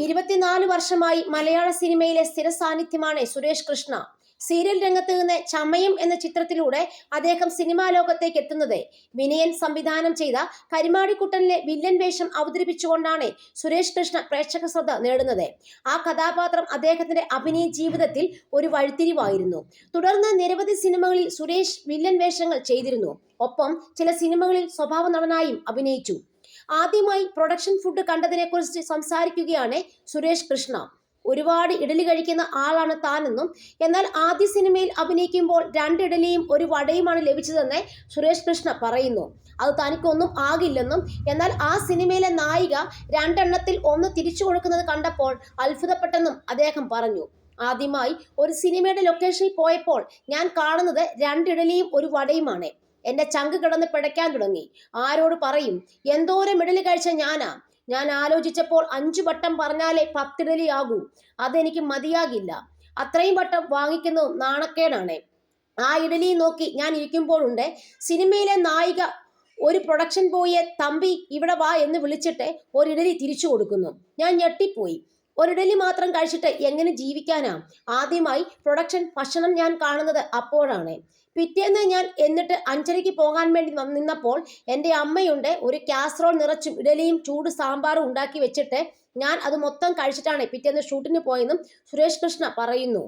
24 വർഷമായി മലയാള സിനിമയിലെ സ്ഥിര സാന്നിധ്യമാണ് സുരേഷ് കൃഷ്ണ. സീരിയൽ രംഗത്ത് നിന്ന് ചമയം എന്ന ചിത്രത്തിലൂടെ അദ്ദേഹം സിനിമാ ലോകത്തേക്ക് എത്തുന്നത് വിനയൻ സംവിധാനം ചെയ്ത കരിമാടിക്കുട്ടനിലെ വില്ലൻ വേഷം അവതരിപ്പിച്ചുകൊണ്ടാണ് സുരേഷ് കൃഷ്ണ പ്രേക്ഷക ശ്രദ്ധ നേടുന്നത്. ആ കഥാപാത്രം അദ്ദേഹത്തിന്റെ അഭിനയ ജീവിതത്തിൽ ഒരു വഴിത്തിരിവായിരുന്നു. തുടർന്ന് നിരവധി സിനിമകളിൽ സുരേഷ് വില്ലൻ വേഷങ്ങൾ ചെയ്തിരുന്നു. ഒപ്പം ചില സിനിമകളിൽ സ്വഭാവ നടനായും അഭിനയിച്ചു. ആദ്യമായി പ്രൊഡക്ഷൻ ഫുഡ് കണ്ടതിനെക്കുറിച്ച് സംസാരിക്കുകയാണ് സുരേഷ് കൃഷ്ണ. ഒരുപാട് ഇഡലി കഴിക്കുന്ന ആളാണ് താനെന്നും, എന്നാൽ ആദ്യ സിനിമയിൽ അഭിനയിക്കുമ്പോൾ 2 ഇഡലിയും 1 വടയുമാണ് ലഭിച്ചതെന്ന് സുരേഷ് കൃഷ്ണ പറയുന്നു. അത് തനിക്കൊന്നും ആകില്ലെന്നും, എന്നാൽ ആ സിനിമയിലെ നായിക 2 എണ്ണത്തിൽ 1 തിരിച്ചു കൊടുക്കുന്നത് കണ്ടപ്പോൾ അത്ഭുതപ്പെട്ടെന്നും അദ്ദേഹം പറഞ്ഞു. ആദ്യമായി ഒരു സിനിമയുടെ ലൊക്കേഷനിൽ പോയപ്പോൾ ഞാൻ കാണുന്നത് 2 ഇഡലിയും 1 വടയുമാണ്. എന്റെ ചങ്ക് കിടന്ന് പിടയ്ക്കാൻ തുടങ്ങി. ആരോട് പറയും? എന്തോരം ഇഡലി കഴിച്ച ഞാൻ ആലോചിച്ചപ്പോൾ 5 വട്ടം പറഞ്ഞാലേ 10 ഇഡലി ആകൂ. അതെനിക്ക് മതിയാകില്ല. അത്രയും വട്ടം വാങ്ങിക്കുന്നത് നാണക്കേടാണ്. ആ ഇഡലി നോക്കി ഞാൻ ഇരിക്കുമ്പോഴുണ്ട് സിനിമയിലെ നായിക ഒരു പ്രൊഡക്ഷൻ ബോയെ തമ്പി ഇവിടെ വാ എന്ന് വിളിച്ചിട്ട് 1 ഇഡലി തിരിച്ചു കൊടുക്കുന്നു. ഞാൻ ഞെട്ടിപ്പോയി. 1 ഇഡലി മാത്രം കഴിച്ചിട്ട് എങ്ങനെ ജീവിക്കാനാ? ആദ്യമായി പ്രൊഡക്ഷൻ ഭക്ഷണം ഞാൻ കാണുന്നത് അപ്പോഴാണ്. പിറ്റേന്ന് ഞാൻ എന്നിട്ട് 5:30 പോകാൻ വേണ്ടി നിന്നപ്പോൾ എൻ്റെ അമ്മയുണ്ട് ഒരു കാസറോൾ നിറച്ചും ഇഡലിയും ചൂട് സാമ്പാറും ഉണ്ടാക്കി വെച്ചിട്ട് ഞാൻ അത് മൊത്തം കഴിച്ചിട്ടാണ് പിറ്റേന്ന് ഷൂട്ടിന് പോയെന്നും സുരേഷ് കൃഷ്ണ പറയുന്നു.